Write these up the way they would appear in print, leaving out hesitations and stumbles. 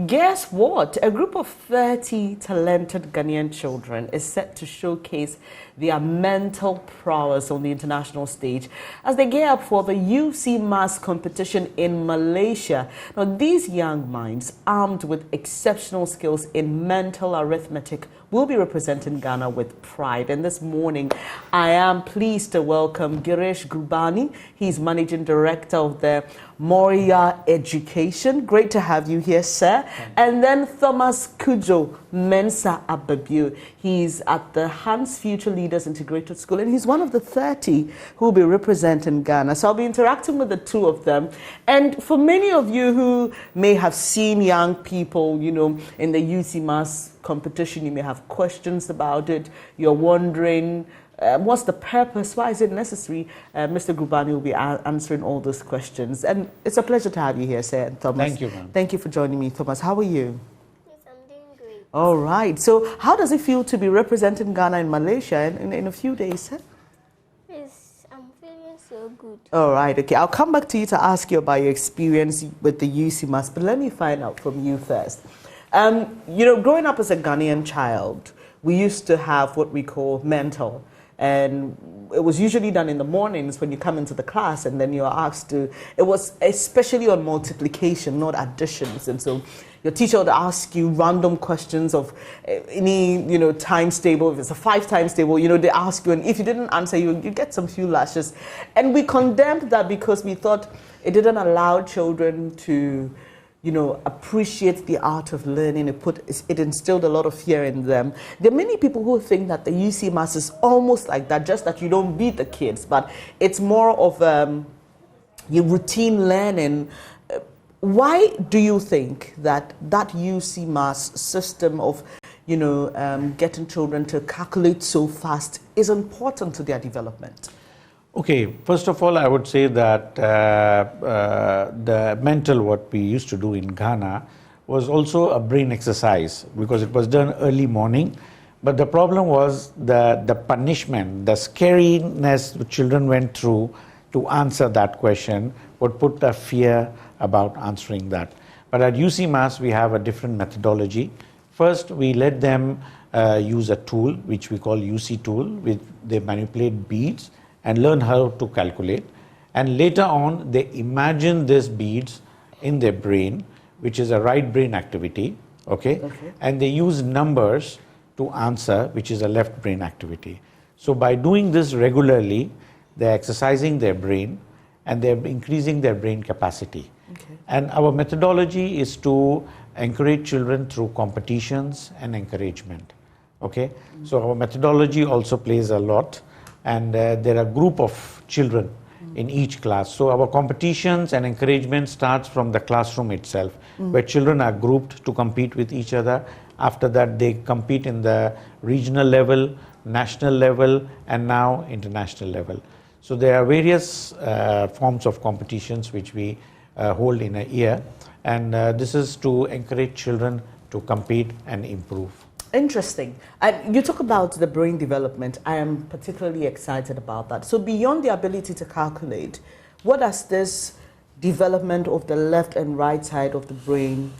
guess what? A group of 30 talented Ghanaian children is set to showcase their mental prowess on the international stage as they gear up for the UCMAS competition in Malaysia. Now, these young minds, armed with exceptional skills in mental arithmetic, will be representing Ghana with pride. And this morning, I am pleased to welcome Girish Gubani. He's Managing Director of the Moria Education. Great to have you here, sir. And then Thomas Kujo Mensa Ababu. He's at the Hans Future Leaders Integrated School, and he's one of the 30 who will be representing Ghana. So I'll be interacting with the two of them. And for many of you who may have seen young people, in the UCMAS competition, you may have questions about it. You're wondering, what's the purpose? Why is it necessary? Mr. Gubani will be answering all those questions. And it's a pleasure to have you here, sir. And Thomas. Thank you, ma'am. Thank you for joining me. Thomas, how are you? Yes, I'm doing great. All right. So how does it feel to be representing Ghana in Malaysia in a few days, sir? Yes, I'm feeling so good. All right. Okay. I'll come back to you to ask you about your experience with the UCMAS, but let me find out from you first. Growing up as a Ghanaian child, we used to have what we call mental. And it was usually done in the mornings when you come into the class, and then you're asked to, it was especially on multiplication, not additions. And so your teacher would ask you random questions of any, times table. If it's a 5 times table, they ask you, and if you didn't answer, you get some few lashes. And we condemned that because we thought it didn't allow children to appreciate the art of learning. It instilled a lot of fear in them. There are many people who think that the UCMAS is almost like that, just that you don't beat the kids, but it's more of your routine learning. Why do you think that UCMAS system of getting children to calculate so fast is important to their development? Okay, first of all, I would say that the mental, what we used to do in Ghana, was also a brain exercise because it was done early morning. But the problem was the punishment, the scariness the children went through to answer that question would put a fear about answering that. But at UCMAS, we have a different methodology. First, we let them use a tool, which we call UC tool, which they manipulate beads and learn how to calculate. And later on, they imagine these beads in their brain, which is a right brain activity, okay? And they use numbers to answer, which is a left brain activity. So by doing this regularly, they're exercising their brain and they're increasing their brain capacity. And our methodology is to encourage children through competitions and encouragement, okay? So our methodology also plays a lot. And there are a group of children in each class. So our competitions and encouragement starts from the classroom itself, where children are grouped to compete with each other. After that, they compete in the regional level, national level, and now international level. So there are various forms of competitions which we hold in a year. And this is to encourage children to compete and improve. Interesting. You talk about the brain development. I am particularly excited about that. So beyond the ability to calculate, what does this development of the left and right side of the brain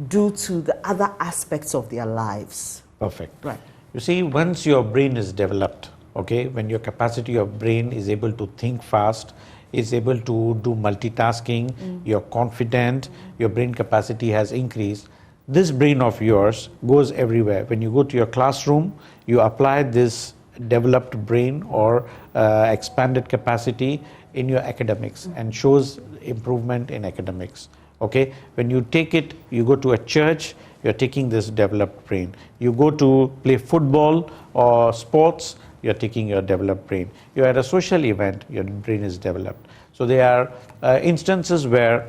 do to the other aspects of their lives? Perfect. Right. You see, once your brain is developed, okay, when your capacity of brain is able to think fast, is able to do multitasking, you're confident, your brain capacity has increased, this brain of yours goes everywhere. When you go to your classroom, you apply this developed brain or expanded capacity in your academics and shows improvement in academics. Okay, when you take it, you go to a church, you're taking this developed brain. You go to play football or sports, you're taking your developed brain. You're at a social event, your brain is developed. So there are instances where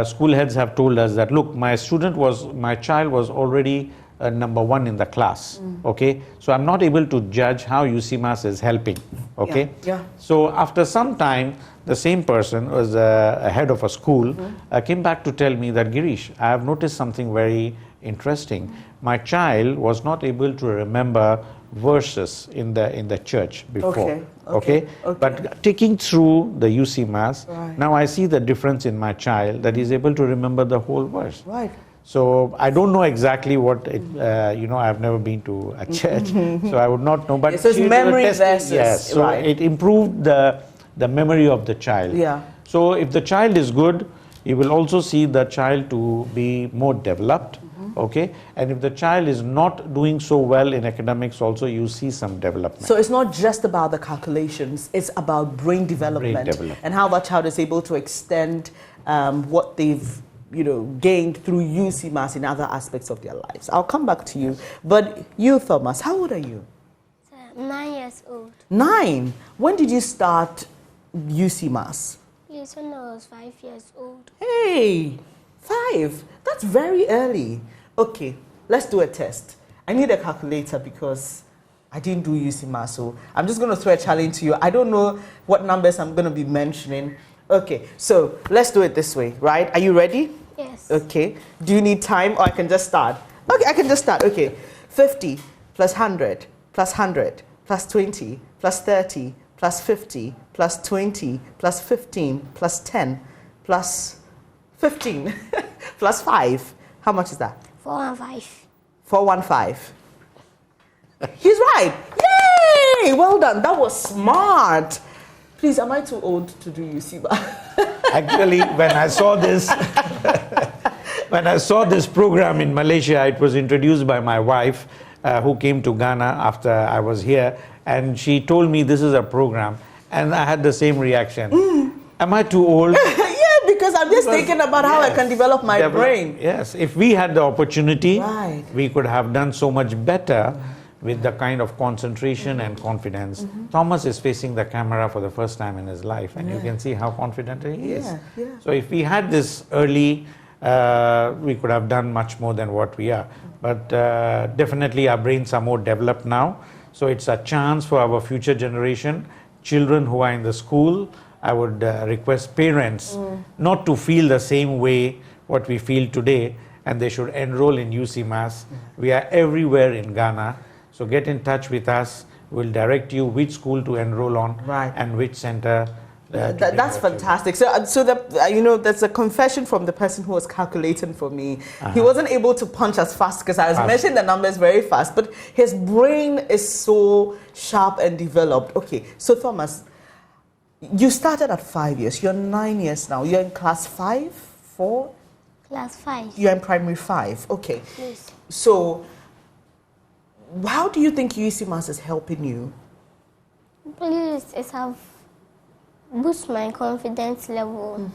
school heads have told us that, look, my child was already number 1 in the class, okay? So I'm not able to judge how UCMAS is helping, okay? Yeah. So after some time, the same person was a head of a school, came back to tell me that, Girish, I have noticed something very interesting. My child was not able to remember verses in the church before. Okay. But taking through the UCMAS, now I see the difference in my child that he's able to remember the whole verse. Right. So I don't know exactly what it, I've never been to a church, so I would not know. But so it's memory versus, yes, so right. it improved the memory of the child. Yeah. So if the child is good, you will also see the child to be more developed. Okay, and if the child is not doing so well in academics, also you see some development. So it's not just about the calculations; it's about brain development, and how that child is able to extend what they've gained through UCMAS in other aspects of their lives. I'll come back to you, but you, Thomas, how old are you? 9 years old. 9. When did you start UCMAS? Yes, when I was 5 years old. Hey, 5. That's very early. Okay, let's do a test. I need a calculator because I didn't do UCMAS, so I'm just going to throw a challenge to you. I don't know what numbers I'm going to be mentioning. Okay, so let's do it this way, right? Are you ready? Yes. Okay. Do you need time or I can just start? Okay, I can just start. Okay. 50 plus 100 plus 100 plus 20 plus 30 plus 50 plus 20 plus 15 plus 10 plus 15 plus 5. How much is that? 415. 415. He's right. Yay! Well done. That was smart. Please, am I too old to do UCMAS? Actually, when I saw this program in Malaysia, it was introduced by my wife, who came to Ghana after I was here, and she told me this is a program, and I had the same reaction. Am I too old? Because I'm just thinking about how I can develop my brain. Yes, if we had the opportunity, right, we could have done so much better with the kind of concentration and confidence. Thomas is facing the camera for the first time in his life, and you can see how confident he is. So if we had this early, we could have done much more than what we are. But definitely our brains are more developed now. So it's a chance for our future generation, children who are in the school. I would request parents not to feel the same way what we feel today, and they should enroll in UCMAS. We are everywhere in Ghana. So get in touch with us. We'll direct you which school to enroll on, and which center. That's fantastic. So that's a confession from the person who was calculating for me. He wasn't able to punch as fast because I was mentioning the numbers very fast, but his brain is so sharp and developed. Okay, so Thomas, you started at 5 years. You're 9 years now. You're in class 5, 4? Class 5. You're in primary 5. Okay. Yes. So how do you think UCMAS is helping you? Please, it have boost my confidence level,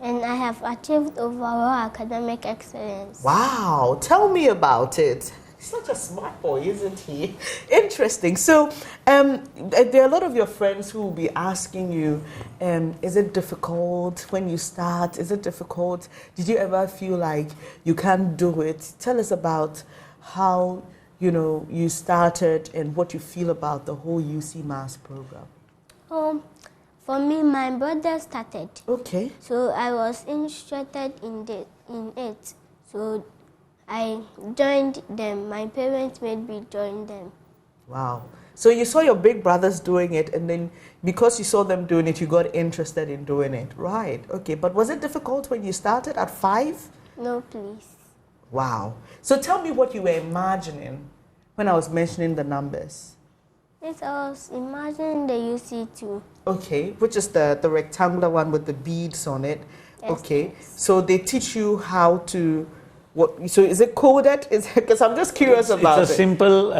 and I have achieved overall academic excellence. Wow, tell me about it. He's such a smart boy, isn't he? Interesting. So there are a lot of your friends who will be asking you, is it difficult when you start? Is it difficult? Did you ever feel like you can't do it? Tell us about how you started and what you feel about the whole UCMAS program. For me, my brother started. Okay. So I was interested in it. So I joined them. My parents made me join them. Wow. So you saw your big brothers doing it, and then because you saw them doing it, you got interested in doing it. Right. Okay. But was it difficult when you started at 5? No, please. Wow. So tell me what you were imagining when I was mentioning the numbers. Yes, I was imagining the UC2. Okay, which is the rectangular one with the beads on it. Yes, okay, please. So they teach you how to, so is it coded? Because I'm just curious about it. It's a simple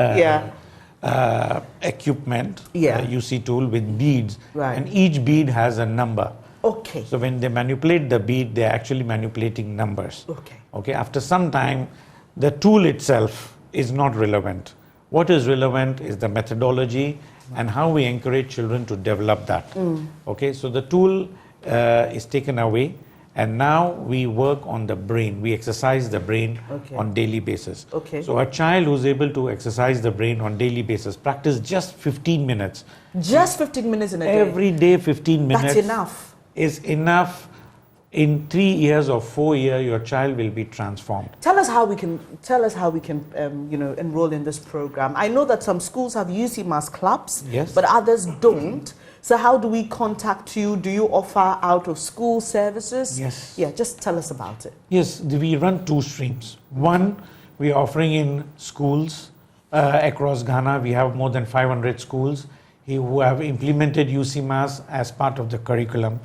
equipment, Yeah. UC tool with beads, Right. and each bead has a number. Okay. So when they manipulate the bead, they're actually manipulating numbers. Okay. Okay, after some time, the tool itself is not relevant. What is relevant is the methodology and how we encourage children to develop that. Okay, so the tool is taken away, and now we work on the brain. We exercise the brain on daily basis. Okay. So a child who's able to exercise the brain on daily basis, practice just 15 minutes. Just 15 minutes in a day? Every day, 15 minutes. That's enough. Is enough. In 3 years or 4 years, your child will be transformed. Tell us how we can enroll in this program. I know that some schools have UCMAS clubs, Yes. but others don't. So how do we contact you? Do you offer out of school services? Yes. Yeah, just tell us about it. Yes, we run two streams. One, we are offering in schools across Ghana. We have more than 500 schools who have implemented UCMAS as part of the curriculum.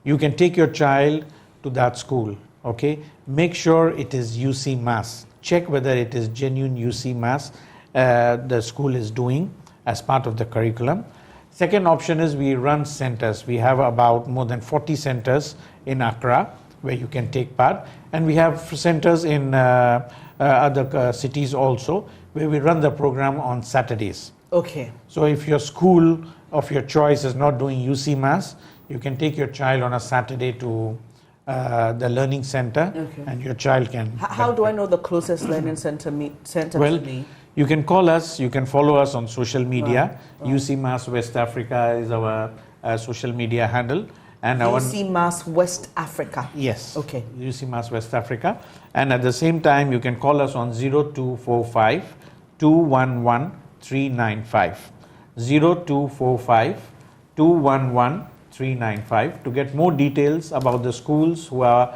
You can take your child to that school, okay? Make sure it is UCMAS. Check whether it is genuine UCMAS the school is doing as part of the curriculum. Second option is we run centers. We have about more than 40 centers in Accra where you can take part. And we have centers in other cities also where we run the program on Saturdays. Okay. So if your school of your choice is not doing UCMAS, you can take your child on a Saturday to the learning center, okay, and your child can... How do I know the closest learning center well, to me? You can call us, you can follow us on social media. Right. UCMAS West Africa is our social media handle. And UCMAS West Africa. Yes. Okay. UCMAS West Africa. And at the same time, you can call us on 0245 211 395. 0245 211 395 to get more details about the schools who are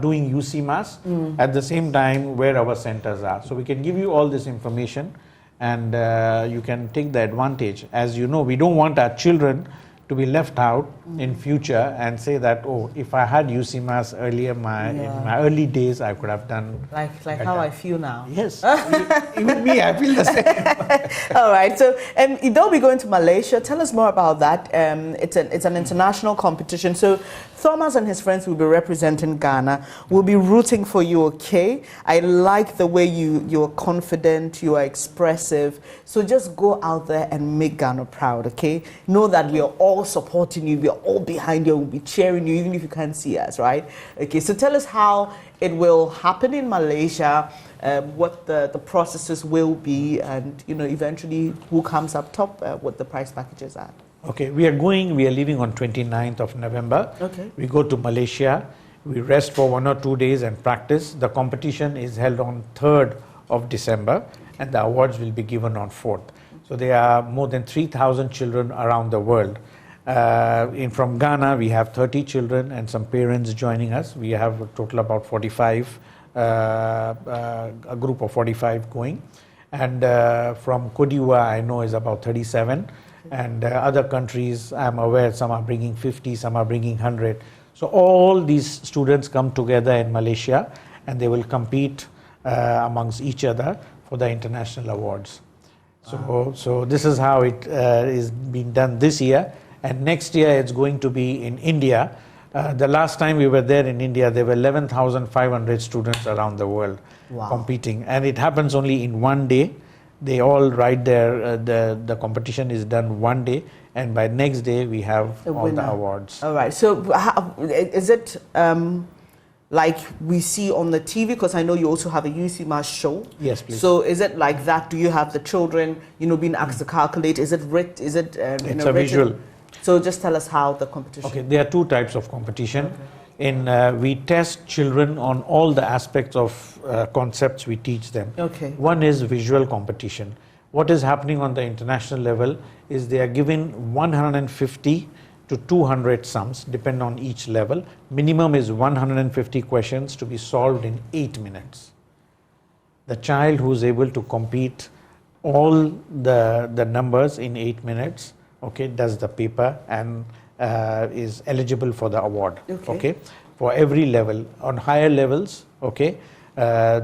doing UCMAS, at the same time where our centers are. So we can give you all this information, and you can take the advantage. As you know, we don't want our children to be left out in future and say that, oh, if I had UCMAS earlier, in my early days, I could have done like how I feel now. Yes, even me, I feel the same. All right, so they'll be going to Malaysia. Tell us more about that. It's an international competition. So Thomas and his friends will be representing Ghana. We'll be rooting for you, okay? I like the way you're confident, you are expressive. So just go out there and make Ghana proud, okay? Know that we are all supporting you, we are all behind you, we'll be cheering you, even if you can't see us, right? Okay, so tell us how it will happen in Malaysia, what the processes will be, and eventually who comes up top, what the prize packages are. Okay, we are leaving on 29th of November. Okay. We go to Malaysia, we rest for 1 or 2 days and practice. The competition is held on 3rd of December, and the awards will be given on 4th. So there are more than 3,000 children around the world. From Ghana, we have 30 children and some parents joining us. We have a total about 45, a group of 45 going. And from Côte d'Ivoire, I know is about 37. And other countries, I'm aware, some are bringing 50, some are bringing 100. So all these students come together in Malaysia, and they will compete amongst each other for the international awards. So this is how it is being done this year. And next year it's going to be in India. The last time we were there in India, there were 11,500 students around the world competing. And it happens only in one day. They all ride there. The competition is done one day, and by next day we have all the awards. All right. So is it like we see on the TV? Because I know you also have a UCMAS show. Yes, please. So is it like that? Do you have the children, being asked to calculate? Is it writ? Is it it's a visual. So just tell us how the competition. Okay, there are two types of competition. Okay. We test children on all the aspects of concepts we teach them. Okay. One is visual competition. What is happening on the international level is they are given 150 to 200 sums, depend on each level. Minimum is 150 questions to be solved in 8 minutes. The child who is able to complete all the numbers in 8 minutes, okay, does the paper and is eligible for the award. Okay. For every level. On higher levels, okay,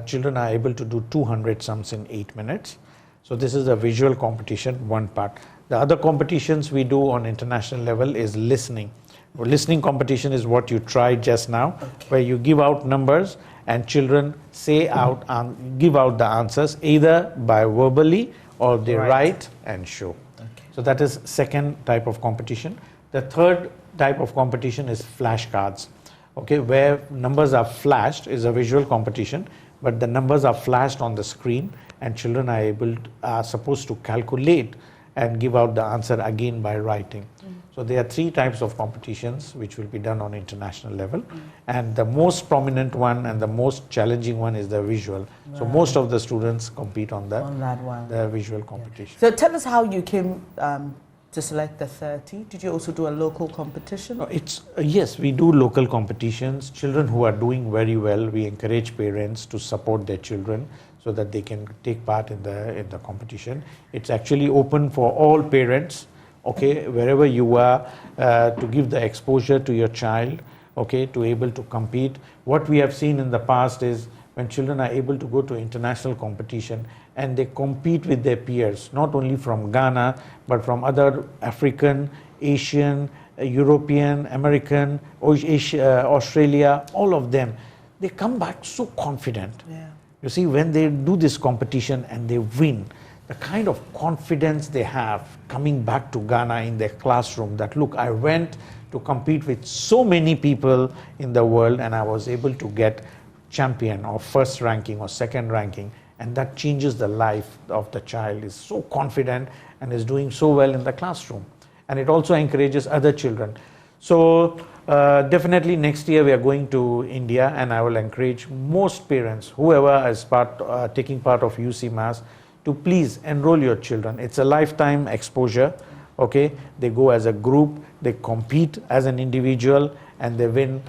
children are able to do 200 sums in 8 minutes. So this is a visual competition, one part. The other competitions we do on international level is listening. Listening competition is what you tried just now, where you give out numbers and children say out and give out the answers either by verbally or they write and show. So that is second type of competition. The third type of competition is flashcards, okay, where numbers are flashed is a visual competition, but the numbers are flashed on the screen and children are supposed to calculate and give out the answer again by writing. So there are three types of competitions which will be done on international level, and the most prominent one and the most challenging one is the visual. So most of the students compete on that one. The visual competition. So tell us how you came to select the 30? Did you also do a local competition? Yes, we do local competitions. Children who are doing very well, we encourage parents to support their children so that they can take part in the competition. It's actually open for all parents, okay, wherever you are, to give the exposure to your child, okay, to able to compete. What we have seen in the past is when children are able to go to international competition and they compete with their peers, not only from Ghana, but from other African, Asian, European, American, Asia, Australia, all of them, they come back so confident. Yeah. You see, when they do this competition and they win, the kind of confidence they have coming back to Ghana in their classroom, that look, I went to compete with so many people in the world and I was able to get champion or first ranking or second ranking, and that changes the life of the child. Is so confident and is doing so well in the classroom, and it also encourages other children. So definitely next year we are going to India, and I will encourage most parents, whoever is taking part of UCMAS, to please enroll your children. It's a lifetime exposure. Okay, they go as a group, they compete as an individual, and they win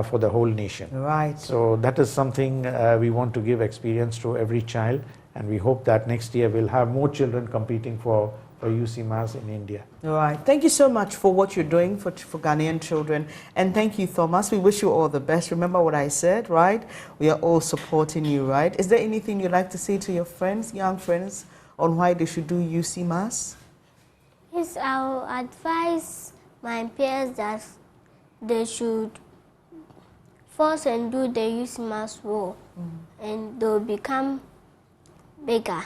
for the whole nation. Right. So that is something we want to give experience to every child, and we hope that next year we'll have more children competing for UCMAS in India. All right. Thank you so much for what you're doing for Ghanaian children. And thank you, Thomas. We wish you all the best. Remember what I said, right? We are all supporting you, right? Is there anything you'd like to say to your friends, young friends, on why they should do UCMAS? Yes, I'll advise my peers that they should force and do the UCMAS role, and they'll become bigger,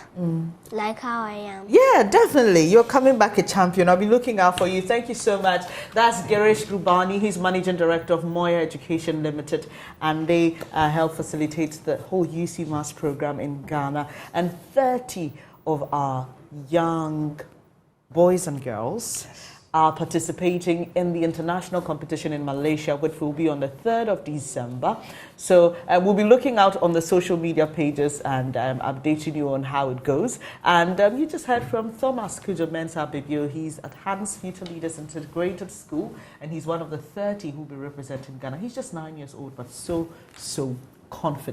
like how I am. Yeah, definitely. You're coming back a champion. I'll be looking out for you. Thank you so much. That's Girish Rubani. He's Managing Director of Moya Education Limited, and they help facilitate the whole UCMAS program in Ghana. And 30 of our young boys and girls are participating in the international competition in Malaysia, which will be on the 3rd of December. So we'll be looking out on the social media pages and updating you on how it goes. And you just heard from Thomas Kujo Mensah Bibio. He's at Hans Future Leaders Integrated School, and he's one of the 30 who will be representing Ghana. He's just 9 years old, but so confident.